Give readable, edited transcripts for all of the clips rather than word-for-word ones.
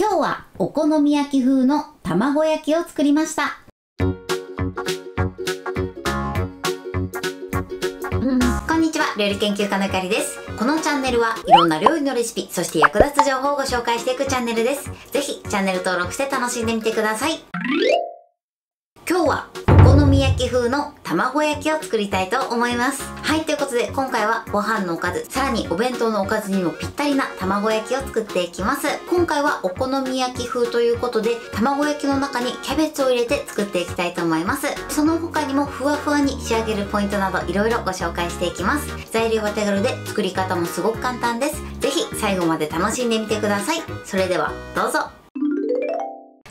今日はお好み焼き風の卵焼きを作りました。こんにちは、料理研究家のゆかりです。このチャンネルはいろんな料理のレシピ、そして役立つ情報をご紹介していくチャンネルです。ぜひチャンネル登録して楽しんでみてください。今日はお好み焼き風の卵焼きを作りたいと思います。はい、ということで今回はご飯のおかず、さらにお弁当のおかずにもぴったりな卵焼きを作っていきます。今回はお好み焼き風ということで、卵焼きの中にキャベツを入れて作っていきたいと思います。その他にもふわふわに仕上げるポイントなどいろいろご紹介していきます。材料は手軽で作り方もすごく簡単です。ぜひ最後まで楽しんでみてください。それではどうぞ。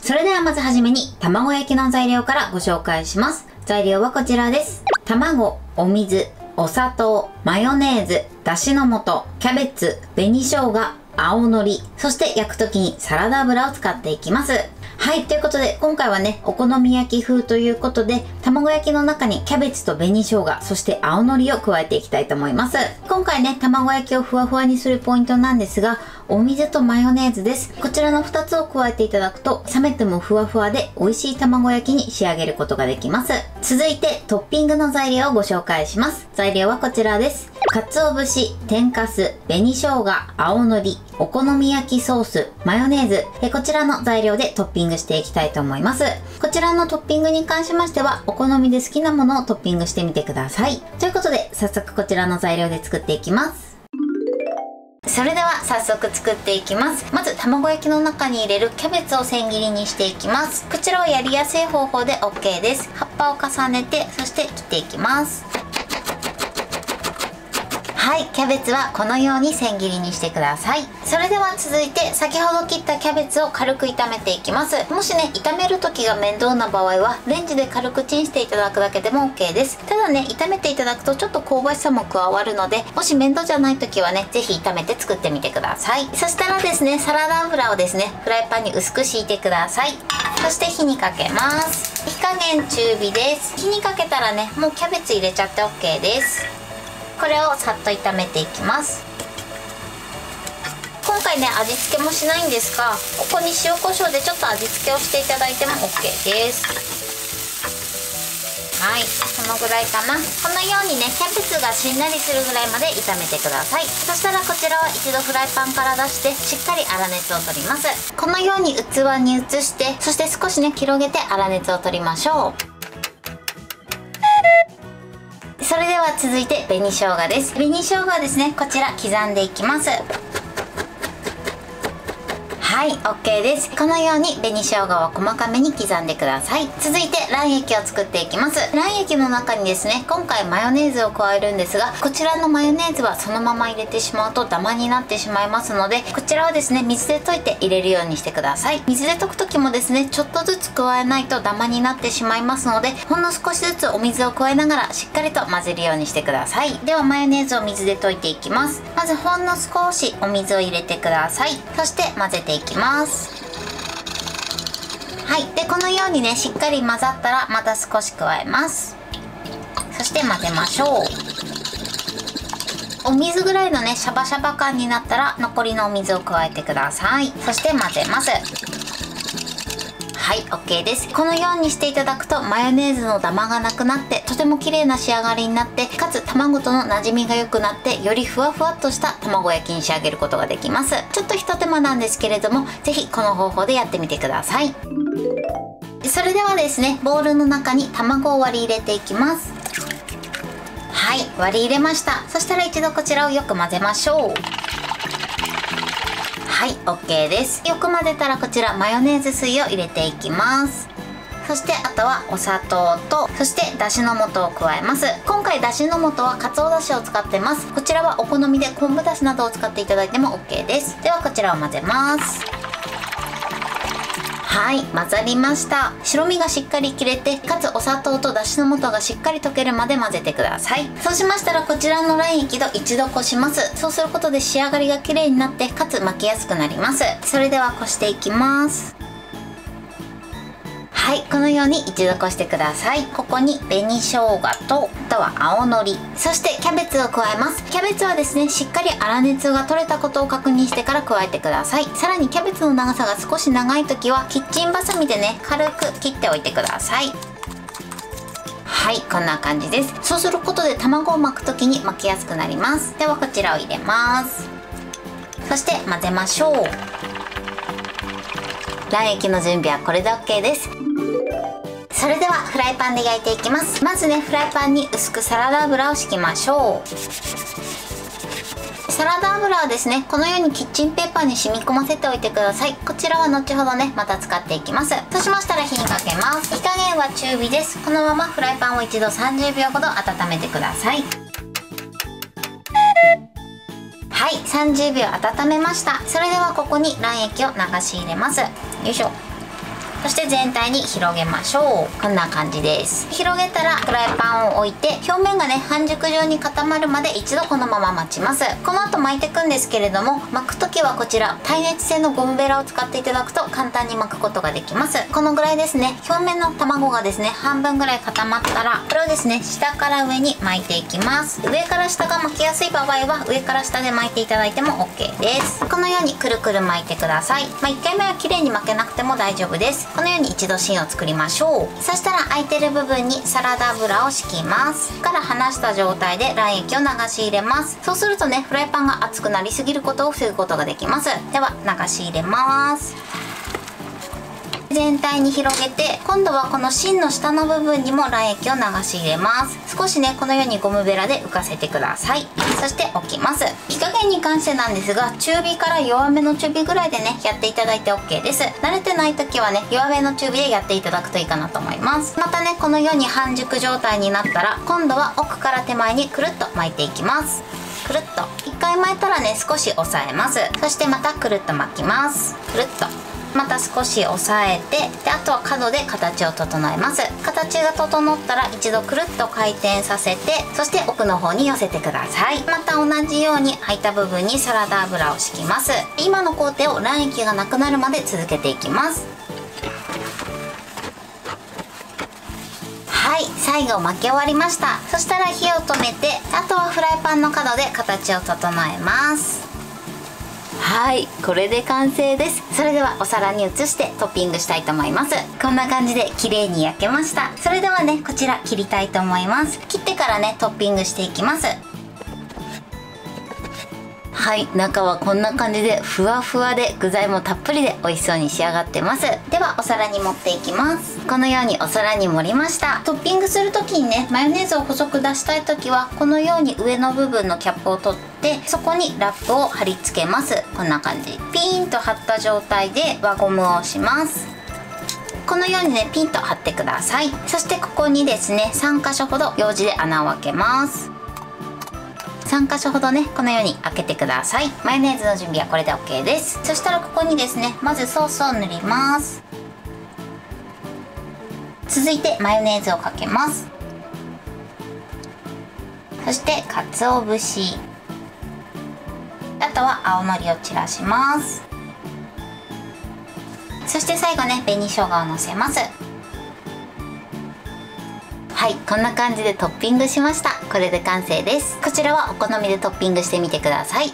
それではまずはじめに卵焼きの材料からご紹介します。材料はこちらです。卵、お水、お砂糖、マヨネーズ、だしの素、キャベツ、紅生姜、青のり、そして焼くときにサラダ油を使っていきます。はい、ということで今回はね、お好み焼き風ということで、卵焼きの中にキャベツと紅生姜、そして青のりを加えていきたいと思います。今回ね、卵焼きをふわふわにするポイントなんですが、お水とマヨネーズです。こちらの2つを加えていただくと、冷めてもふわふわで美味しい卵焼きに仕上げることができます。続いてトッピングの材料をご紹介します。材料はこちらです。鰹節、天かす、紅生姜、青のり、お好み焼きソース、マヨネーズ、こちらの材料でトッピングしていきたいと思います。こちらのトッピングに関しましては、お好みで好きなものをトッピングしてみてください。ということで、早速こちらの材料で作っていきます。それでは早速作っていきます。まず卵焼きの中に入れるキャベツを千切りにしていきます。こちらはやりやすい方法で OK です。葉っぱを重ねて、そして切っていきます。はい、キャベツはこのように千切りにしてください。それでは続いて先ほど切ったキャベツを軽く炒めていきます。もしね、炒める時が面倒な場合はレンジで軽くチンしていただくだけでも OK です。ただね、炒めていただくとちょっと香ばしさも加わるので、もし面倒じゃない時はね、ぜひ炒めて作ってみてください。そしたらですね、サラダ油をですね、フライパンに薄く敷いてください。そして火にかけます。火加減中火です。火にかけたらね、もうキャベツ入れちゃって OK です。これをさっと炒めていきます。今回ね、味付けもしないんですが、ここに塩コショウでちょっと味付けをしていただいても OK です。はい、このぐらいかな。このようにね、キャベツがしんなりするぐらいまで炒めてください。そしたらこちらは一度フライパンから出してしっかり粗熱を取ります。このように器に移して、そして少しね、広げて粗熱を取りましょう。それでは続いて紅生姜です。紅生姜はですね、こちら刻んでいきます。はい、OK です。このように紅生姜は細かめに刻んでください。続いて卵液を作っていきます。卵液の中にですね、今回マヨネーズを加えるんですが、こちらのマヨネーズはそのまま入れてしまうとダマになってしまいますので、こちらはですね、水で溶いて入れるようにしてください。水で溶く時もですね、ちょっとずつ加えないとダマになってしまいますので、ほんの少しずつお水を加えながらしっかりと混ぜるようにしてください。ではマヨネーズを水で溶いていきます。まずほんの少しお水を入れてください。そして混ぜていきます。はい、でこのようにね、しっかり混ざったらまた少し加えます。そして混ぜましょう。お水ぐらいのね、シャバシャバ感になったら残りのお水を加えてください。そして混ぜます。はい、 OK です。このようにしていただくとマヨネーズのダマがなくなって、とても綺麗な仕上がりになって、かつ卵との馴染みが良くなって、よりふわふわっとした卵焼きに仕上げることができます。ちょっとひと手間なんですけれども、ぜひこの方法でやってみてください。それではですね、ボウルの中に卵を割り入れていきます。はい、割り入れました。そしたら一度こちらをよく混ぜましょう。はい、 OK です。よく混ぜたらこちらマヨネーズ水を入れていきます。そしてあとはお砂糖と、そしてだしの素を加えます。今回だしの素はかつおだしを使ってます。こちらはお好みで昆布だしなどを使っていただいても OK です。ではこちらを混ぜます。はい、混ざりました。白身がしっかり切れて、かつお砂糖とだしの素がしっかり溶けるまで混ぜてください。そうしましたらこちらの卵液と一度こします。そうすることで仕上がりが綺麗になって、かつ巻きやすくなります。それではこしていきます。ははい、このように一度こしてください。ここに紅生姜と、あとは青のり、そしてキャベツを加えます。キャベツはですね、しっかり粗熱が取れたことを確認してから加えてください。さらにキャベツの長さが少し長い時はキッチンバサミでね、軽く切っておいてください。はい、こんな感じです。そうすることで卵を巻く時に巻きやすくなります。ではこちらを入れます。そして混ぜましょう。卵液の準備はこれで OK です。それではフライパンで焼いていきます。まずね、フライパンに薄くサラダ油を敷きましょう。サラダ油はですね、このようにキッチンペーパーに染み込ませておいてください。こちらは後ほどね、また使っていきます。そうしましたら火にかけます。火加減は中火です。このままフライパンを一度30秒ほど温めてください。はい、30秒温めました。それではここに卵液を流し入れます。よいしょ。そして全体に広げましょう。こんな感じです。広げたらフライパンを置いて、表面がね半熟状に固まるまで一度このまま待ちます。この後巻いていくんですけれども、巻く時はこちら耐熱性のゴムベラを使っていただくと簡単に巻くことができます。このぐらいですね。表面の卵がですね半分ぐらい固まったら、これをですね下から上に巻いていきます。上から下が巻きやすい場合は上から下で巻いていただいても OK です。このようにくるくる巻いてください。1回目は綺麗に巻けなくても大丈夫です。このように一度芯を作りましょう。そしたら空いてる部分にサラダ油を敷きます。から離した状態で卵液を流し入れます。そうするとね、フライパンが熱くなりすぎることを防ぐことができます。では流し入れます。全体に広げて、今度はこの芯の下の部分にも卵液を流し入れます。少しねこのようにゴムベラで浮かせてください。そして置きます。火加減に関してなんですが、中火から弱めの中火ぐらいでねやっていただいて OK です。慣れてない時はね弱めの中火でやっていただくといいかなと思います。またねこのように半熟状態になったら、今度は奥から手前にくるっと巻いていきます。くるっと1回巻いたらね少し押さえます。そしてまたくるっと巻きます。くるっとまた少し押さえて、であとは角で形を整えます。形が整ったら一度くるっと回転させて、そして奥の方に寄せてください。また同じように空いた部分にサラダ油を敷きます。今の工程を卵液がなくなるまで続けていきます。はい、最後巻き終わりました。そしたら火を止めて、あとはフライパンの角で形を整えます。はい、これで完成です。それではお皿に移してトッピングしたいと思います。こんな感じで綺麗に焼けました。それではねこちら切りたいと思います。切ってからねトッピングしていきます。はい、中はこんな感じでふわふわで具材もたっぷりで美味しそうに仕上がってます。ではお皿に盛っていきます。このようにお皿に盛りました。トッピングする時にねマヨネーズを細く出したい時はこのように上の部分のキャップを取ってそこにラップを貼り付けます。こんな感じピーンと貼った状態で輪ゴムを押します。このようにねピンと貼ってください。そしてここにですね3箇所ほどようじで穴を開けます。3箇所ほどねこのように開けてください。マヨネーズの準備はこれで OK です。そしたらここにですねまずソースを塗ります。続いてマヨネーズをかけます。そして鰹節、あとは青のりを散らします。そして最後ね紅生姜をのせます。はい、こんな感じでトッピングしました。これで完成です。こちらはお好みでトッピングしてみてください。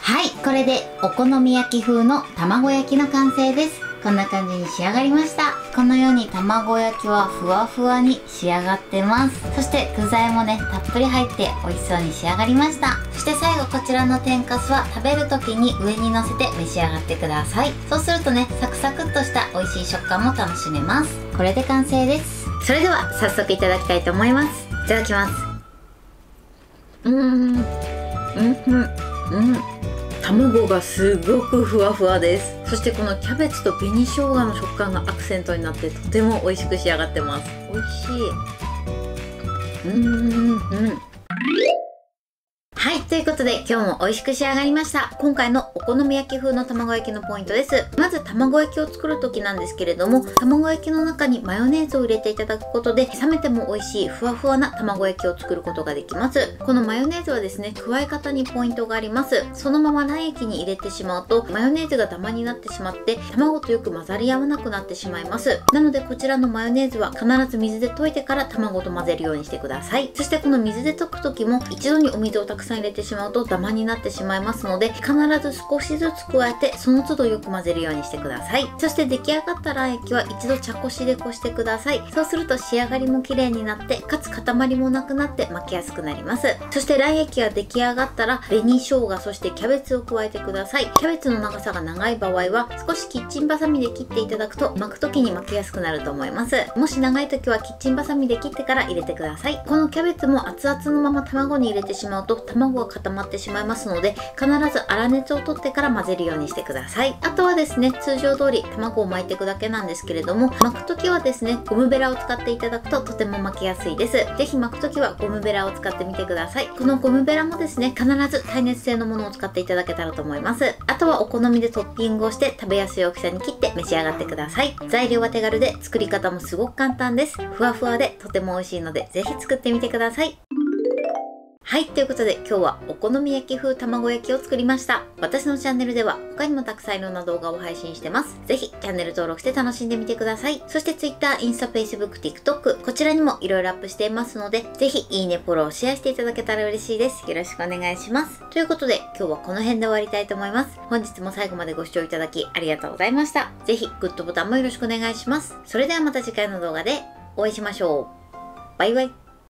はい、これでお好み焼き風の卵焼きの完成です。こんな感じに仕上がりました。このように卵焼きはふわふわに仕上がってます。そして具材もねたっぷり入って美味しそうに仕上がりました。そして最後こちらの天かすは食べる時に上にのせて召し上がってください。そうするとねサクサクっとした美味しい食感も楽しめます。これで完成です。それでは早速いただきたいと思います。いただきます。卵がすごくふわふわです。そしてこのキャベツと紅生姜の食感がアクセントになってとても美味しく仕上がってます。美味しい。はい、ということで今日も美味しく仕上がりました。今回のお好み焼き風の卵焼きのポイントです。まず卵焼きを作る時なんですけれども、卵焼きの中にマヨネーズを入れていただくことで冷めても美味しいふわふわな卵焼きを作ることができます。このマヨネーズはですね、加え方にポイントがあります。そのまま卵液に入れてしまうとマヨネーズがダマになってしまって卵とよく混ざり合わなくなってしまいます。なのでこちらのマヨネーズは必ず水で溶いてから卵と混ぜるようにしてください。そしてこの水で溶く時も一度にお水をたくさん入れてしまうとダマになってしまいますので、必ず少しずつ加えてその都度よく混ぜるようにしてください。そして出来上がった卵液は一度茶こしでこしてください。そうすると仕上がりも綺麗になって、かつ塊もなくなって巻きやすくなります。そして卵液が出来上がったら紅生姜、そしてキャベツを加えてください。キャベツの長さが長い場合は少しキッチンバサミで切っていただくと巻く時に巻きやすくなると思います。もし長い時はキッチンバサミで切ってから入れてください。このキャベツも熱々のまま卵に入れてしまうと卵が固まってしまいますので、必ず粗熱を取ってから混ぜるようにしてください。あとはですね、通常通り卵を巻いていくだけなんですけれども、巻く時はですね、ゴムベラを使っていただくととても巻きやすいです。ぜひ巻く時はゴムベラを使ってみてください。このゴムベラもですね、必ず耐熱性のものを使っていただけたらと思います。あとはお好みでトッピングをして食べやすい大きさに切って召し上がってください。材料は手軽で作り方もすごく簡単です。ふわふわでとても美味しいのでぜひ作ってみてください。はい、ということで今日はお好み焼き風卵焼きを作りました。私のチャンネルでは他にもたくさんいろんな動画を配信してます。ぜひチャンネル登録して楽しんでみてください。そして Twitter、インスタ、Facebook、TikTok こちらにもいろいろアップしていますので、ぜひいいね、フォロー、シェアしていただけたら嬉しいです。よろしくお願いします。ということで今日はこの辺で終わりたいと思います。本日も最後までご視聴いただきありがとうございました。ぜひグッドボタンもよろしくお願いします。それではまた次回の動画でお会いしましょう。バイバイ。